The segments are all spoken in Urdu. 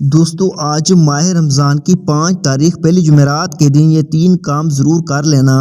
دوستو آج ماہ رمضان کی 5 تاریخ پہلی جمعرات کے دن یہ 3 کام ضرور کر لینا۔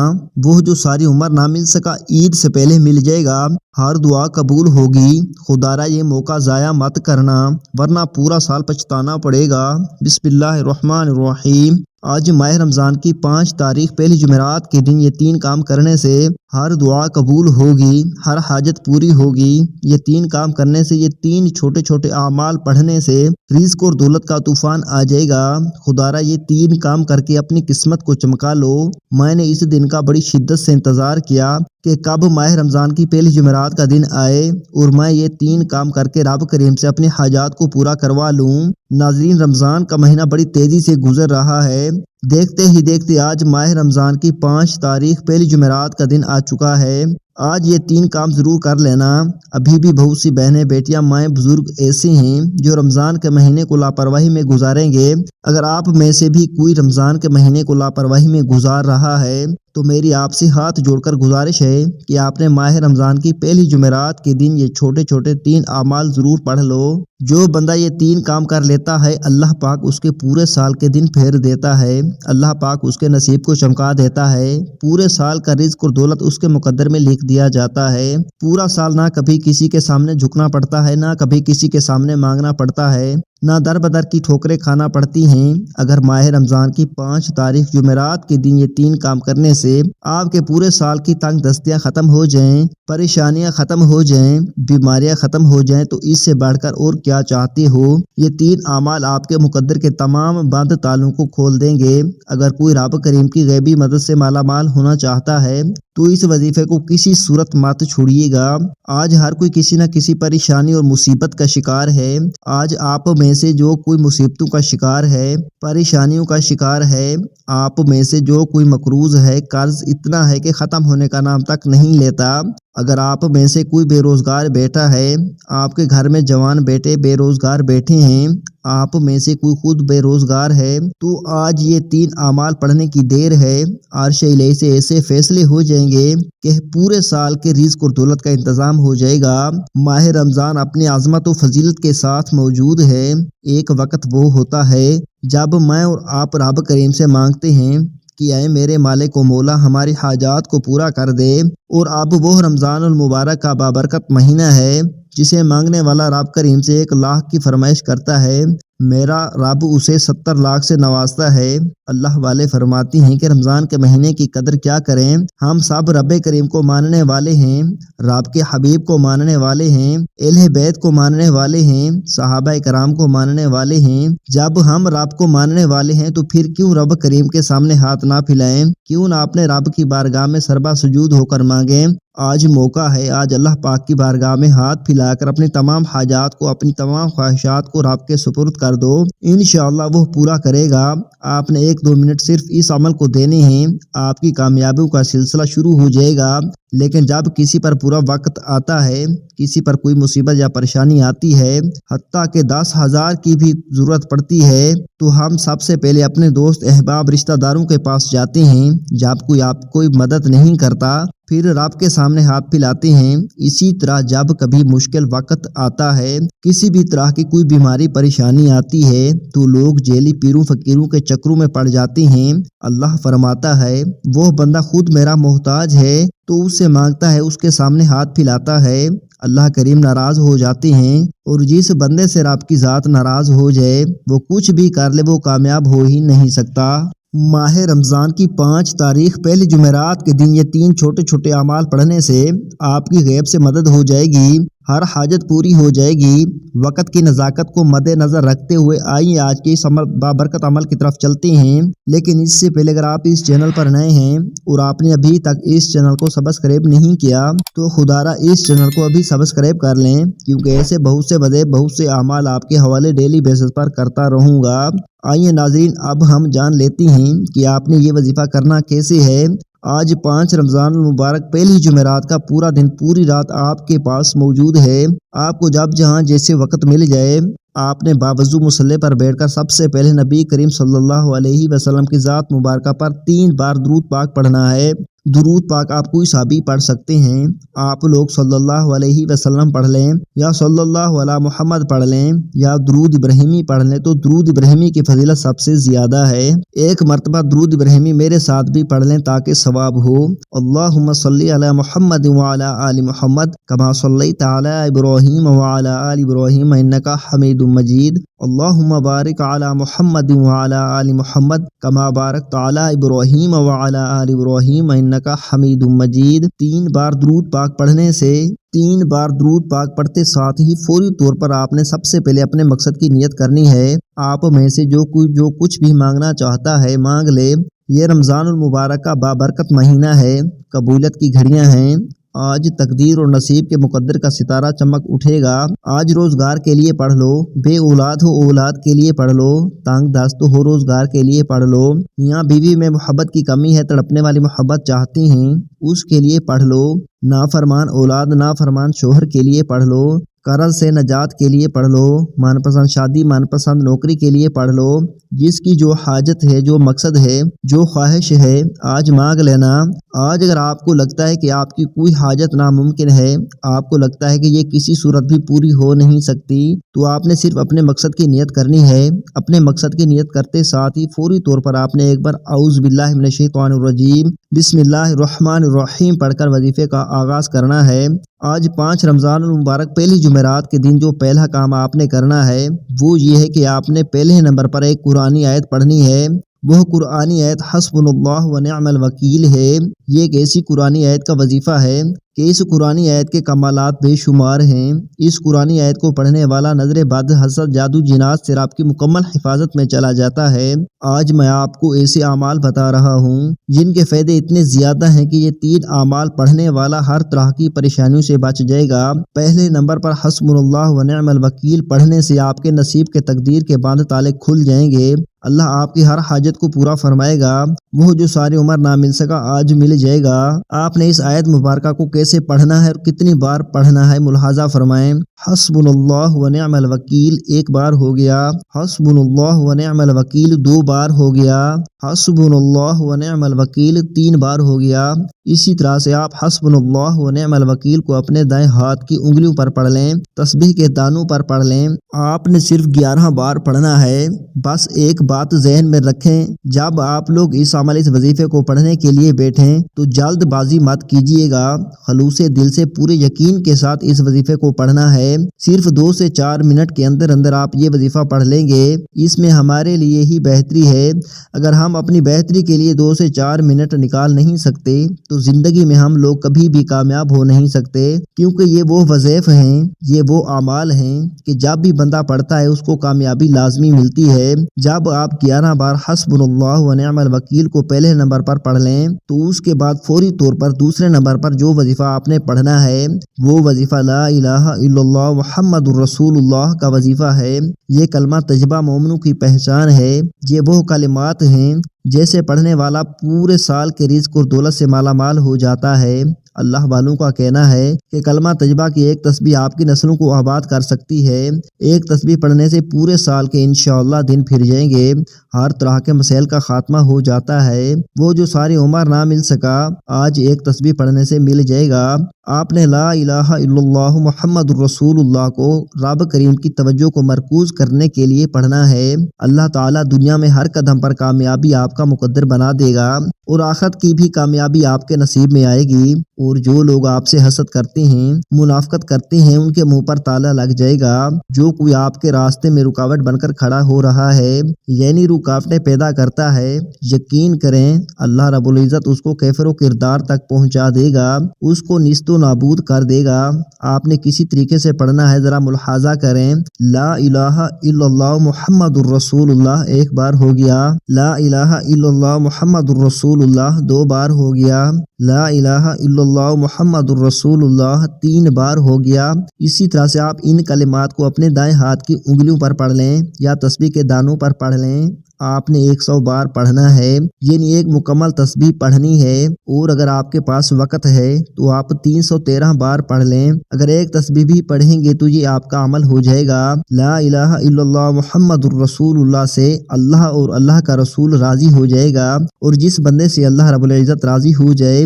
وہ جو ساری عمر نہ مل سکا عید سے پہلے مل جائے گا، ہر دعا قبول ہوگی۔ خدا را یہ موقع ضائع مت کرنا ورنہ پورا سال پچھتانا پڑے گا۔ بسم اللہ الرحمن الرحیم۔ آج ماہ رمضان کی 5 تاریخ پہلی جمعرات کے دن یہ 3 کام کرنے سے ہر دعا قبول ہوگی، ہر حاجت پوری ہوگی۔ یہ 3 کام کرنے سے، یہ 3 چھوٹے چھوٹے اعمال پڑھنے سے رزق اور دولت کا طوفان آ جائے گا۔ خدا را یہ 3 کام کر کے اپنی قسمت کو چمکا لو۔ میں نے اس دن کا بڑی شدت سے انتظار کیا کہ کب ماہ رمضان کی پہلی جمعرات کا دن آئے اور میں یہ 3 کام کر کے رب کریم سے اپنی حاجات کو پورا کروا لوں۔ ناظرین، رمضان کا مہینہ بڑی تیزی سے گزر رہا ہے۔ دیکھتے ہی دیکھتے آج ماہ رمضان کی 5 تاریخ پہلی جمعرات کا دن آ چکا ہے۔ آج یہ 3 کام ضرور کر لینا۔ ابھی بھی بہت سی بہنیں، بیٹیاں، مائیں، بزرگ ایسے ہیں جو رمضان کے مہینے کو لاپرواہی میں گزاریں گے۔ اگر آپ میں سے بھی کوئی رمضان کے مہینے کو لاپرواہی میں گزار رہا ہے تو میری آپ سے ہاتھ جوڑ کر گزارش ہے کہ آپ نے ماہ رمضان کی پہلی جمعرات کے دن یہ چھوٹے چھوٹے 3 اعمال ضرور پڑھ لو۔ جو بندہ یہ 3 کام کر لیتا ہے، اللہ پاک اس کے پورے سال کے دن پھیر دیتا ہے۔ اللہ پاک اس کے نصیب کو چمکا دیتا ہے۔ پورے سال کا رزق اور دولت اس کے مقدر میں لکھ دیا جاتا ہے۔ پورا سال نہ کبھی کسی کے سامنے جھکنا پڑتا ہے، نہ کبھی کسی کے سامنے مانگنا پڑتا ہے، نہ در بدر کی ٹھوکریں کھانا پڑتی ہیں۔ اگر ماہ رمضان کی 5 تاریخ جمعرات کے دن یہ 3 کام کرنے سے آپ کے پورے سال کی تنگ دستیاں ختم ہو جائیں، پریشانیاں ختم ہو جائیں، بیماریاں ختم ہو جائیں تو اس سے بڑھ کر اور کیا چاہتے ہو۔ یہ 3 اعمال آپ کے مقدر کے تمام بند تالوں کو کھول دیں گے۔ اگر کوئی رب کریم کی غیبی مدد سے مالا مال ہونا چاہتا ہے تو اس وظیفے کو کسی صورت مت چھوڑیے گا۔ آج ہر کوئی کسی نہ کسی پریشانی اور مصیبت کا شکار ہے۔ آج آپ میں سے جو کوئی مصیبتوں کا شکار ہے، پریشانیوں کا شکار ہے، آپ میں سے جو کوئی مقروض ہے، قرض اتنا ہے کہ ختم ہونے کا نام تک نہیں لیتا، اگر آپ میں سے کوئی بے روزگار بیٹا ہے، آپ کے گھر میں جوان بیٹے بے روزگار بیٹھے ہیں، آپ میں سے کوئی خود بے روزگار ہے، تو آج یہ 3 اعمال پڑھنے کی دیر ہے۔ عرش الہی سے ایسے فیصلے ہو جائیں گے کہ پورے سال کے رزق اور دولت کا انتظام ہو جائے گا۔ ماہ رمضان اپنی عظمت و فضیلت کے ساتھ موجود ہے۔ ایک وقت وہ ہوتا ہے جب میں اور آپ رب کریم سے مانگتے ہیں کہ اے میرے مالک و مولا، ہماری حاجات کو پورا کر دے، اور اب وہ رمضان المبارک کا بابرکت مہینہ ہے جسے مانگنے والا رب کریم سے 1 لاکھ کی فرمائش کرتا ہے، میرا رب اسے 70 لاکھ سے نوازتا ہے۔ اللہ والے فرماتے ہیں کہ رمضان کے مہینے کی قدر کیا کریں، ہم سب رب کریم کو ماننے والے ہیں، رب کے حبیب کو ماننے والے ہیں، اہل بیت کو ماننے والے ہیں، صحابہ کرام کو ماننے والے ہیں۔ جب ہم رب کو ماننے والے ہیں تو پھر کیوں رب کریم کے سامنے ہاتھ نہ پھیلائیں، کیوں نہ اپنے رب کی بارگاہ میں سربا سجود ہو کر مانگیں۔ آج موقع ہے، آج اللہ پاک کی بارگاہ میں ہاتھ پھیلا کر اپنی تمام حاجات کو، اپنی تمام خواہشات کو رب کے سپرد کر دو، انشاءاللہ وہ پورا کرے گا۔ آپ نے 1-2 منٹ صرف اس عمل کو دینے ہیں، آپ کی کامیابیوں کا سلسلہ شروع ہو جائے گا۔ لیکن جب کسی پر برا وقت آتا ہے، کسی پر کوئی مصیبت یا پریشانی آتی ہے، حتیٰ کہ 10,000 کی بھی ضرورت پڑتی ہے، تو ہم سب سے پہلے اپنے دوست، احباب، رشتہ داروں کے پاس جاتے ہیں۔ جب کوئی آپ کوئی مدد نہیں کرتا پھر رب کے سامنے ہاتھ پھیلاتے ہیں۔ اسی طرح جب کبھی مشکل وقت آتا ہے، کسی بھی طرح کی کوئی بیماری پریشانی آتی ہے تو لوگ جیلی پیروں فقیروں کے چکروں میں پڑ جاتے ہیں۔ اللہ فرماتا ہے وہ بندہ خود میرا محتاج ہے تو اس سے مانگتا ہے، اس کے سامنے ہاتھ پھیلاتا ہے، اللہ کریم ناراض ہو جاتے ہیں، اور جس بندے سے رب کی ذات ناراض ہو جائے وہ کچھ بھی کر لے وہ کامیاب ہو ہی نہیں سکتا۔ ماہ رمضان کی 5 تاریخ پہلی جمعرات کے دن یہ 3 چھوٹے چھوٹے اعمال پڑھنے سے آپ کی غیب سے مدد ہو جائے گی، ہر حاجت پوری ہو جائے گی۔ وقت کی نزاکت کو مد نظر رکھتے ہوئے آئیے آج کے اس بابرکت عمل کی طرف چلتے ہیں۔ لیکن اس سے پہلے اگر آپ اس چینل پر نئے ہیں اور آپ نے ابھی تک اس چینل کو سبسکرائب نہیں کیا تو خدا را اس چینل کو ابھی سبسکرائب کر لیں، کیونکہ ایسے بہت سے بڑے بہت سے اعمال آپ کے حوالے ڈیلی بیسس پر کرتا رہوں گا۔ آئیے ناظرین، اب ہم جان لیتے ہیں کہ آپ نے یہ وظیفہ کرنا کیسے ہے۔ آج 5 رمضان المبارک پہلی جمعرات کا پورا دن، پوری رات آپ کے پاس موجود ہے۔ آپ کو جب جہاں جیسے وقت مل جائے، آپ نے باوضو مصلی پر بیٹھ کر سب سے پہلے نبی کریم صلی اللہ علیہ وسلم کی ذات مبارکہ پر 3 بار درود پاک پڑھنا ہے۔ درود پاک آپ کوئی سا بھی پڑھ سکتے ہیں۔ آپ لوگ صلی اللہ علیہ وسلم پڑھ لیں یا صلی اللہ علی محمد پڑھ لیں یا درود ابراہیمی پڑھ لیں تو درود ابراہیمی کی فضیلت سب سے زیادہ ہے۔ ایک مرتبہ درود ابراہیمی میرے ساتھ بھی پڑھ لیں تاکہ ثواب ہو۔ اللہم صلی علی محمد وعلی آل محمد کما صلیت علی ابراہیم وعلی آل ابراہیم انک حمید مجید۔ اللہم بارک علی محمد وعلی آل محمد کما بارکت علی ابراہیم وعلی آل ابراہیم انک حمید مجید۔ 3 بار درود پاک پڑھنے سے 3 بار درود پاک پڑھتے ساتھ ہی فوری طور پر آپ نے سب سے پہلے اپنے مقصد کی نیت کرنی ہے۔ آپ میں سے جو کچھ بھی مانگنا چاہتا ہے مانگ لے۔ یہ رمضان المبارک کا بابرکت مہینہ ہے، قبولیت کی گھڑیاں ہیں۔ آج تقدیر اور نصیب کے مقدر کا ستارہ چمک اٹھے گا۔ آج روزگار کے لیے پڑھ لو، بے اولاد ہو اولاد کے لیے پڑھ لو، تانگ دست ہو روزگار کے لیے پڑھ لو، میاں بیوی میں محبت کی کمی ہے تڑپنے والی محبت چاہتی ہیں اس کے لیے پڑھ لو، نافرمان اولاد نافرمان شوہر کے لیے پڑھ لو، قرض سے نجات کے لیے پڑھ لو، من پسند شادی من پسند نوکری کے لیے پڑھ لو۔ جس کی جو حاجت ہے، جو مقصد ہے، جو خواہش ہے آج مانگ لینا۔ آج اگر آپ کو لگتا ہے کہ آپ کی کوئی حاجت ناممکن ہے، آپ کو لگتا ہے کہ یہ کسی صورت بھی پوری ہو نہیں سکتی، تو آپ نے صرف اپنے مقصد کی نیت کرنی ہے۔ اپنے مقصد کی نیت کرتے ساتھ ہی فوری طور پر آپ نے ایک بار اعوذ باللہ من الشیطان الرجیم بسم اللہ الرحمن الرحیم پڑھ کر وظیفے کا آغاز کرنا ہے۔ آج 5 رمضان المبارک پہلی جمعرات کے دن جو پہلا کام آپ نے کرنا ہے وہ یہ ہے کہ آپ نے پہلے نمبر پر ایک قرآنی آیت پڑھنی ہے۔ وہ قرآنی آیت حسبنا اللہ ونعم الوکیل ہے۔ یہ ایک ایسی قرآنی آیت کا وظیفہ ہے کہ اس قرآنی آیت کے کمالات بے شمار ہیں۔ اس قرآنی آیت کو پڑھنے والا نظر بد، حسد، جادو، جنات سے آپ کی مکمل حفاظت میں چلا جاتا ہے۔ آج میں آپ کو ایسے اعمال بتا رہا ہوں جن کے فائدے اتنے زیادہ ہیں کہ یہ 3 اعمال پڑھنے والا ہر طرح کی پریشانیوں سے بچ جائے گا۔ پہلے نمبر پر حسبنا اللہ ونعم الوکیل پڑھنے سے آپ کے نصیب کے تقدیر کے باندھ تالے کھل جائیں گے۔ اللہ آپ کی ہر حاجت کو پورا فرمائے گا۔ وہ جو ساری عمر نہ مل سکا آج مل جائے گا۔ آپ نے اس آیت مبارکہ کو کیسے پڑھنا ہے اور کتنی بار پڑھنا ہے ملاحظہ فرمائیں۔ حسبنا اللہ ونعم الوکیل 1 بار ہو گیا، حسبنا اللہ ونعم الوکیل 2 بار ہو گیا، حسبنا اللہ ونعم الوکیل 3 بار ہو گیا۔ اسی طرح سے آپ حسبنا اللہ ونعم الوکیل کو اپنے دائیں ہاتھ کی انگلیوں پر پڑھ لیں، تسبیح کے دانوں پر پڑھ لیں۔ آپ نے صرف 11 بار پڑھنا ہے۔ بس ایک بات ذہن میں رکھیں، جب آپ لوگ اس وظیفے کو پڑھنے کے لیے بیٹھیں تو جلد بازی مت کیجیے گا، خلوص دل سے پورے یقین کے ساتھ اس وظیفے کو پڑھنا ہے۔ صرف 2 سے 4 منٹ کے اندر اندر آپ یہ وظیفہ پڑھ لیں گے، اس میں ہمارے لیے ہی بہتری ہے۔ اگر ہم اپنی بہتری کے لیے 2 سے 4 منٹ نکال نہیں سکتے تو زندگی میں ہم لوگ کبھی بھی کامیاب ہو نہیں سکتے، کیونکہ یہ وہ وظائف ہیں، یہ وہ اعمال ہیں کہ جب بھی بندہ پڑھتا ہے اس کو کامیابی لازمی ملتی ہے۔ جب آپ 11 بار حسبنا اللہ ونعم الوکیل کو پہلے نمبر پر پڑھ لیں تو اس کے بعد فوری طور پر دوسرے نمبر پر جو وظیفہ آپ نے پڑھنا ہے وہ وظیفہ لا الہ الا اللہ محمد الرسول اللہ کا وظیفہ ہے۔ یہ کلمہ طیبہ مومنوں کی پہچان ہے۔ یہ وہ کلمات ہیں جیسے پڑھنے والا پورے سال کے رزق اور دولت سے مالا مال ہو جاتا ہے۔ اللہ والوں کا کہنا ہے کہ کلمہ طیبہ کی ایک تسبیح آپ کی نسلوں کو آباد کر سکتی ہے۔ ایک تسبیح پڑھنے سے پورے سال کے انشاءاللہ دن پھر جائیں گے، ہر طرح کے مسائل کا خاتمہ ہو جاتا ہے۔ وہ جو ساری عمر نہ مل سکا آج ایک تسبیح پڑھنے سے مل جائے گا۔ آپ نے لا الہ الا اللہ محمد الرسول اللہ کو رب کریم کی توجہ کو مرکوز کرنے کے لیے پڑھنا ہے۔ اللہ تعالیٰ دنیا میں ہر قدم پر کامیابی آپ کا مقدر بنا دے گا اور آخرت کی بھی کامیابی آپ کے نصیب میں آئے گی، اور جو لوگ آپ سے حسد کرتے ہیں، منافقت کرتے ہیں، ان کے منہ پر تالا لگ جائے گا۔ جو کوئی آپ کے راستے میں رکاوٹ بن کر کھڑا ہو رہا ہے یعنی رکاوٹیں پیدا کرتا ہے، یقین کریں اللہ رب العزت اس کو کیفر و کردار تک پہنچا دے گا، اس کو نیست و نابود کر دے گا۔ آپ نے کسی طریقے سے پڑھنا ہے، ذرا ملاحظہ کریں۔ لا الہ الا اللہ محمد الرسول اللہ 1 بار ہو گیا، لا الہ الا اللہ محمد الرسول اللہ 2 بار ہو گیا، لا الہ الا اللہ محمد الرسول اللہ 3 بار ہو گیا۔ اسی طرح سے آپ ان کلمات کو اپنے دائیں ہاتھ کی انگلیوں پر پڑھ لیں یا تسبیح کے دانوں پر پڑھ لیں۔ آپ نے 100 بار پڑھنا ہے، یعنی ایک مکمل تسبیح پڑھنی ہے، اور اگر آپ کے پاس وقت ہے تو آپ 313 بار پڑھ لیں۔ اگر ایک تسبیح بھی پڑھیں گے تو یہ آپ کا عمل ہو جائے گا۔ لا الہ الا اللہ محمد الرسول اللہ سے اللہ اور اللہ کا رسول راضی ہو جائے گا، اور جس بندے سے اللہ رب العزت راضی ہو جائے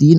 3